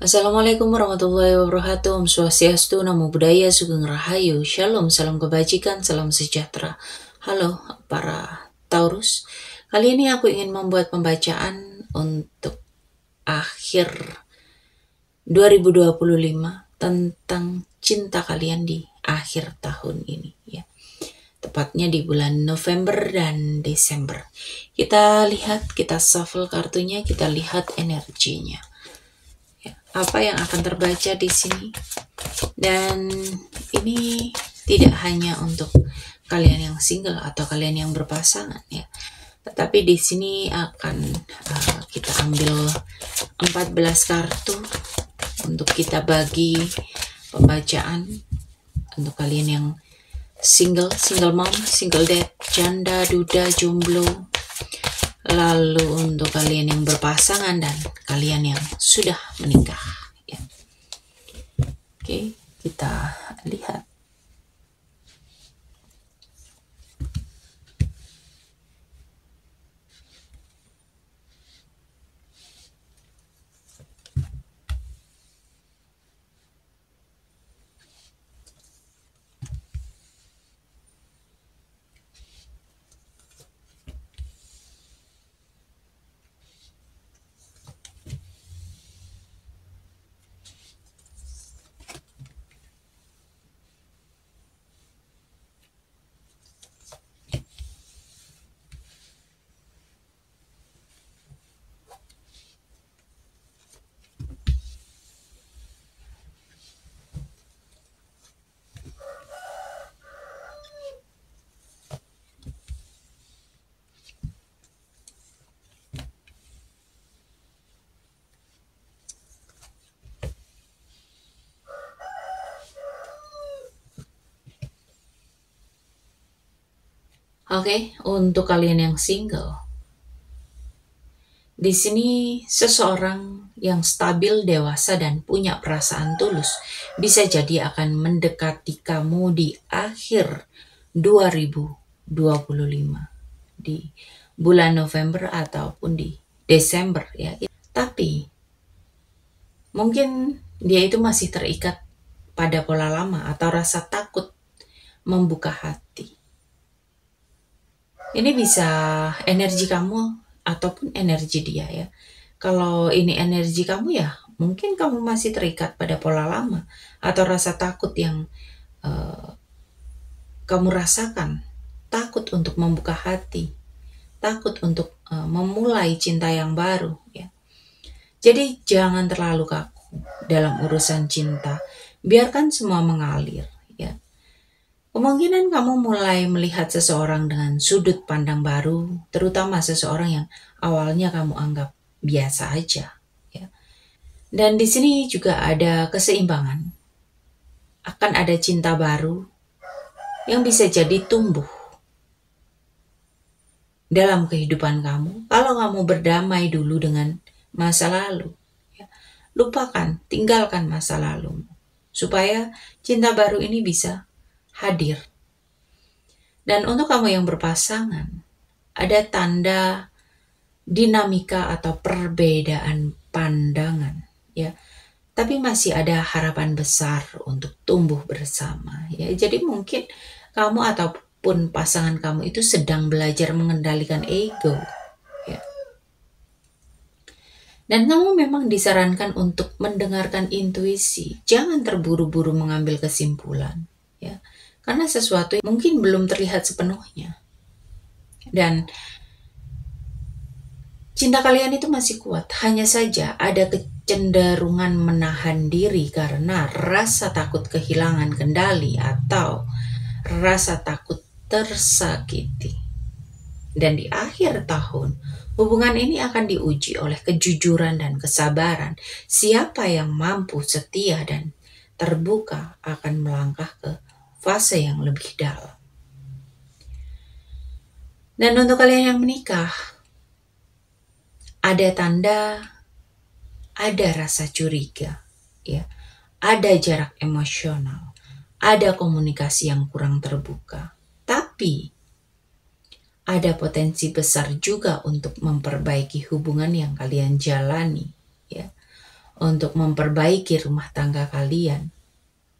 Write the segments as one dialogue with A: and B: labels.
A: Assalamualaikum warahmatullahi wabarakatuh. Om Swastiastu, Namo Buddhaya, Sugeng Rahayu, Shalom, salam kebajikan, salam sejahtera. Halo para Taurus, kali ini aku ingin membuat pembacaan untuk akhir 2025 tentang cinta kalian di akhir tahun ini ya. Tepatnya di bulan November dan Desember. Kita lihat, kita shuffle kartunya, kita lihat energinya. Apa yang akan terbaca di sini, dan ini tidak hanya untuk kalian yang single atau kalian yang berpasangan ya, tetapi di sini akan kita ambil 14 kartu untuk kita bagi pembacaan untuk kalian yang single mom, single dad, janda, duda, jomblo. Lalu untuk kalian yang berpasangan dan kalian yang sudah menikah ya. Oke, kita lihat. Oke, untuk kalian yang single, di sini seseorang yang stabil, dewasa, dan punya perasaan tulus bisa jadi akan mendekati kamu di akhir 2025, di bulan November ataupun di Desember ya. Tapi mungkin dia itu masih terikat pada pola lama atau rasa takut membuka hati. Ini bisa energi kamu ataupun energi dia ya. Kalau ini energi kamu ya, mungkin kamu masih terikat pada pola lama atau rasa takut yang kamu rasakan. Takut untuk membuka hati, takut untuk memulai cinta yang baru ya. Jadi jangan terlalu kaku dalam urusan cinta. Biarkan semua mengalir ya. Kemungkinan kamu mulai melihat seseorang dengan sudut pandang baru, terutama seseorang yang awalnya kamu anggap biasa aja ya. Dan di sini juga ada keseimbangan. Akan ada cinta baru yang bisa jadi tumbuh dalam kehidupan kamu kalau kamu berdamai dulu dengan masa lalu ya. Lupakan, tinggalkan masa lalu supaya cinta baru ini bisa hadir. Dan untuk kamu yang berpasangan, ada tanda dinamika atau perbedaan pandangan ya. Tapi masih ada harapan besar untuk tumbuh bersama ya. Jadi mungkin kamu ataupun pasangan kamu itu sedang belajar mengendalikan ego ya. Dan kamu memang disarankan untuk mendengarkan intuisi. Jangan terburu-buru mengambil kesimpulan ya. Karena sesuatu yang mungkin belum terlihat sepenuhnya. Dan cinta kalian itu masih kuat. Hanya saja ada kecenderungan menahan diri karena rasa takut kehilangan kendali atau rasa takut tersakiti. Dan di akhir tahun, hubungan ini akan diuji oleh kejujuran dan kesabaran. Siapa yang mampu setia dan terbuka akan melangkah ke fase yang lebih dalam. Dan untuk kalian yang menikah, ada tanda, ada rasa curiga, ya, ada jarak emosional, ada komunikasi yang kurang terbuka. Tapi ada potensi besar juga untuk memperbaiki hubungan yang kalian jalani, ya. untuk memperbaiki rumah tangga kalian.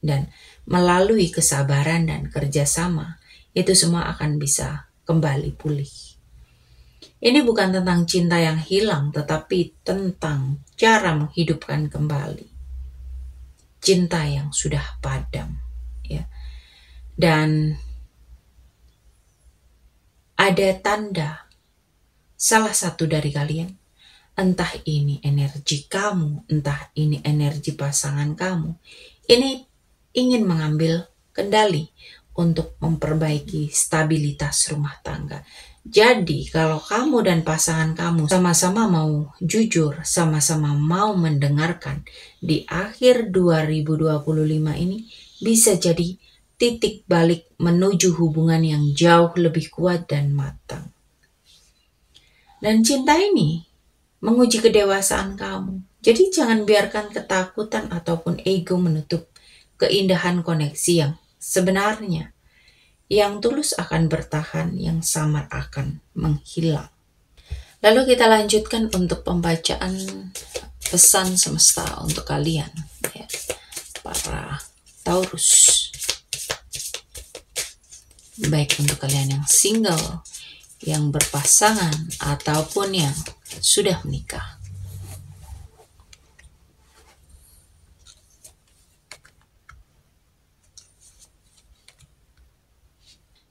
A: Dan melalui kesabaran dan kerjasama, itu semua akan bisa kembali pulih. Ini bukan tentang cinta yang hilang, tetapi tentang cara menghidupkan kembali cinta yang sudah padam. Ya. Dan ada tanda salah satu dari kalian, entah ini energi kamu, entah ini energi pasangan kamu, ini ingin mengambil kendali untuk memperbaiki stabilitas rumah tangga. Jadi kalau kamu dan pasangan kamu sama-sama mau jujur, sama-sama mau mendengarkan, di akhir 2025 ini bisa jadi titik balik menuju hubungan yang jauh lebih kuat dan matang. Dan cinta ini menguji kedewasaan kamu. Jadi jangan biarkan ketakutan ataupun ego menutup keindahan koneksi yang sebenarnya. Yang tulus akan bertahan, yang samar akan menghilang. Lalu kita lanjutkan untuk pembacaan pesan semesta untuk kalian, ya, para Taurus. Baik untuk kalian yang single, yang berpasangan, ataupun yang sudah menikah.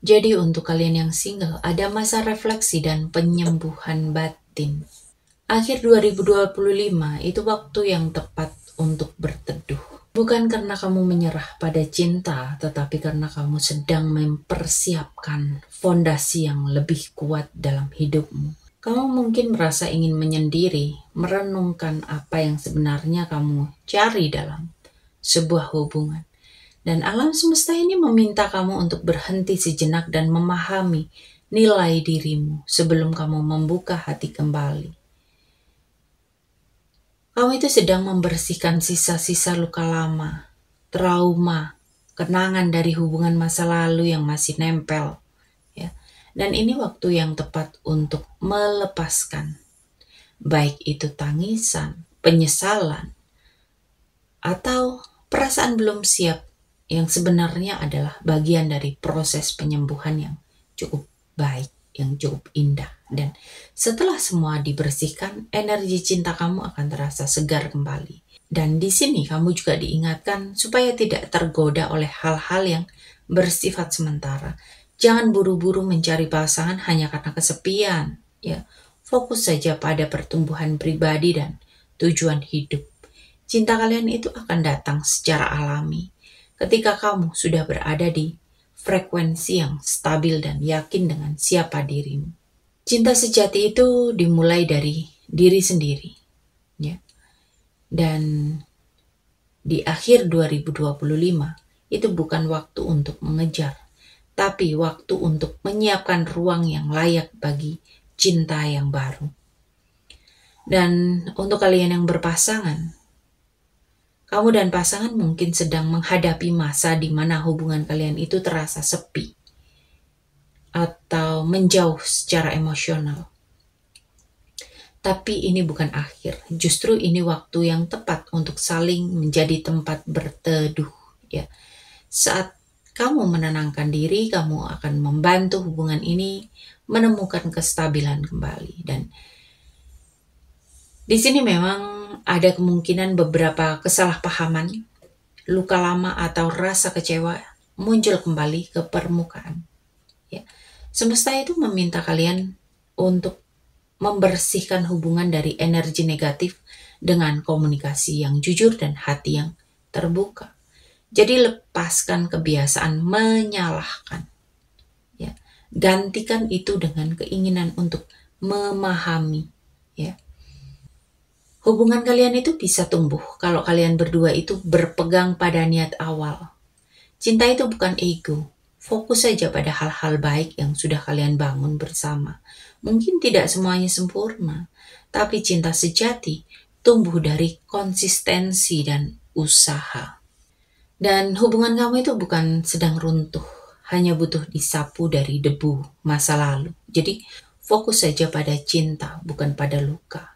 A: Jadi untuk kalian yang single, ada masa refleksi dan penyembuhan batin. Akhir 2025 itu waktu yang tepat untuk berteduh. Bukan karena kamu menyerah pada cinta, tetapi karena kamu sedang mempersiapkan fondasi yang lebih kuat dalam hidupmu. Kamu mungkin merasa ingin menyendiri, merenungkan apa yang sebenarnya kamu cari dalam sebuah hubungan. Dan alam semesta ini meminta kamu untuk berhenti sejenak dan memahami nilai dirimu sebelum kamu membuka hati kembali. Kamu itu sedang membersihkan sisa-sisa luka lama, trauma, kenangan dari hubungan masa lalu yang masih nempel. Ya. Dan ini waktu yang tepat untuk melepaskan. Baik itu tangisan, penyesalan, atau perasaan belum siap yang sebenarnya adalah bagian dari proses penyembuhan yang cukup baik, yang cukup indah. Dan setelah semua dibersihkan, energi cinta kamu akan terasa segar kembali. Dan di sini kamu juga diingatkan supaya tidak tergoda oleh hal-hal yang bersifat sementara. Jangan buru-buru mencari pasangan hanya karena kesepian. Ya, fokus saja pada pertumbuhan pribadi dan tujuan hidup. Cinta kalian itu akan datang secara alami ketika kamu sudah berada di frekuensi yang stabil dan yakin dengan siapa dirimu. Cinta sejati itu dimulai dari diri sendiri. Ya. Dan di akhir 2025 itu bukan waktu untuk mengejar, tapi waktu untuk menyiapkan ruang yang layak bagi cinta yang baru. Dan untuk kalian yang berpasangan, kamu dan pasangan mungkin sedang menghadapi masa di mana hubungan kalian itu terasa sepi atau menjauh secara emosional. Tapi ini bukan akhir, justru ini waktu yang tepat untuk saling menjadi tempat berteduh. Ya. Saat kamu menenangkan diri, kamu akan membantu hubungan ini menemukan kestabilan kembali. Dan di sini memang ada kemungkinan beberapa kesalahpahaman, luka lama atau rasa kecewa muncul kembali ke permukaan. Ya. Semesta itu meminta kalian untuk membersihkan hubungan dari energi negatif dengan komunikasi yang jujur dan hati yang terbuka. Jadi lepaskan kebiasaan menyalahkan. Ya. Gantikan itu dengan keinginan untuk memahami. Ya. Hubungan kalian itu bisa tumbuh kalau kalian berdua itu berpegang pada niat awal. Cinta itu bukan ego. Fokus saja pada hal-hal baik yang sudah kalian bangun bersama. Mungkin tidak semuanya sempurna, tapi cinta sejati tumbuh dari konsistensi dan usaha. Dan hubungan kamu itu bukan sedang runtuh, hanya butuh disapu dari debu masa lalu. Jadi fokus saja pada cinta, bukan pada luka.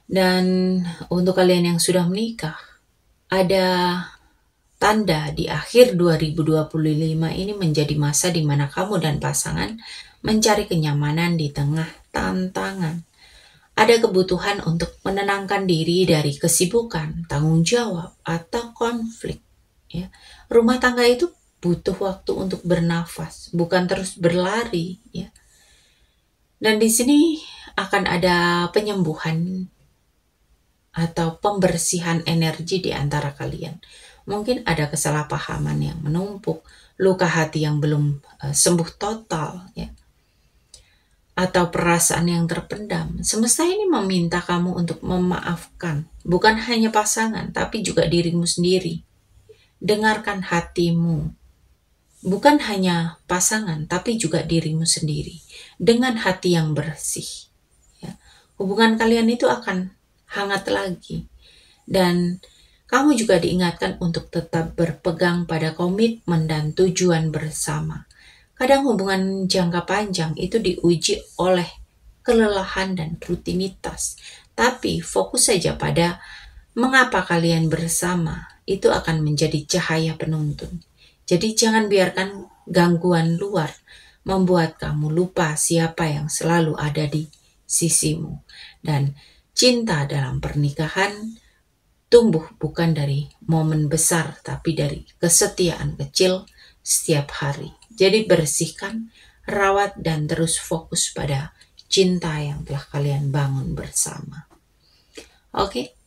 A: Dan untuk kalian yang sudah menikah, ada tanda di akhir 2025 ini menjadi masa di mana kamu dan pasangan mencari kenyamanan di tengah tantangan. Ada kebutuhan untuk menenangkan diri dari kesibukan, tanggung jawab, atau konflik. Ya. Rumah tangga itu butuh waktu untuk bernafas, bukan terus berlari. Ya. Dan di sini akan ada penyembuhan atau pembersihan energi di antara kalian. Mungkin ada kesalahpahaman yang menumpuk, luka hati yang belum sembuh total, ya, atau perasaan yang terpendam. Semesta ini meminta kamu untuk memaafkan, bukan hanya pasangan, tapi juga dirimu sendiri. Dengarkan hatimu, bukan hanya pasangan, tapi juga dirimu sendiri. Dengan hati yang bersih, ya, hubungan kalian itu akan hangat lagi. Dan kamu juga diingatkan untuk tetap berpegang pada komitmen dan tujuan bersama. Kadang hubungan jangka panjang itu diuji oleh kelelahan dan rutinitas. Tapi fokus saja pada mengapa kalian bersama, itu akan menjadi cahaya penuntun. Jadi jangan biarkan gangguan luar membuat kamu lupa siapa yang selalu ada di sisimu. Dan cinta dalam pernikahan tumbuh bukan dari momen besar, tapi dari kesetiaan kecil setiap hari. Jadi bersihkan, rawat, dan terus fokus pada cinta yang telah kalian bangun bersama. Oke?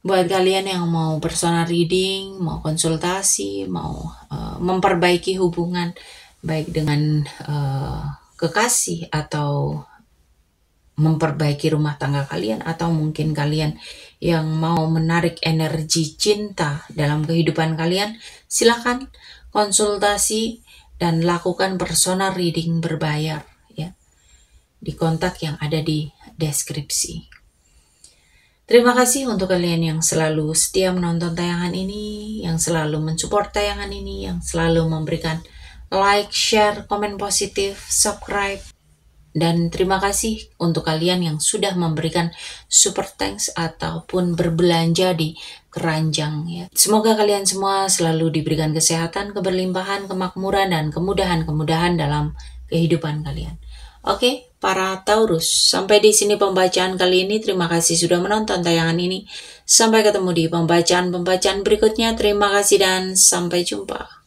A: Buat kalian yang mau personal reading, mau konsultasi, mau memperbaiki hubungan, baik dengan kekasih atau memperbaiki rumah tangga kalian, atau mungkin kalian yang mau menarik energi cinta dalam kehidupan kalian, silakan konsultasi dan lakukan personal reading berbayar, ya, di kontak yang ada di deskripsi. Terima kasih untuk kalian yang selalu setia menonton tayangan ini, yang selalu mensupport tayangan ini, yang selalu memberikan like, share, komen positif, subscribe. Dan terima kasih untuk kalian yang sudah memberikan super thanks ataupun berbelanja di keranjang, ya. Semoga kalian semua selalu diberikan kesehatan, keberlimpahan, kemakmuran, dan kemudahan-kemudahan dalam kehidupan kalian. Oke, para Taurus, sampai di sini pembacaan kali ini. Terima kasih sudah menonton tayangan ini. Sampai ketemu di pembacaan-pembacaan berikutnya. Terima kasih dan sampai jumpa.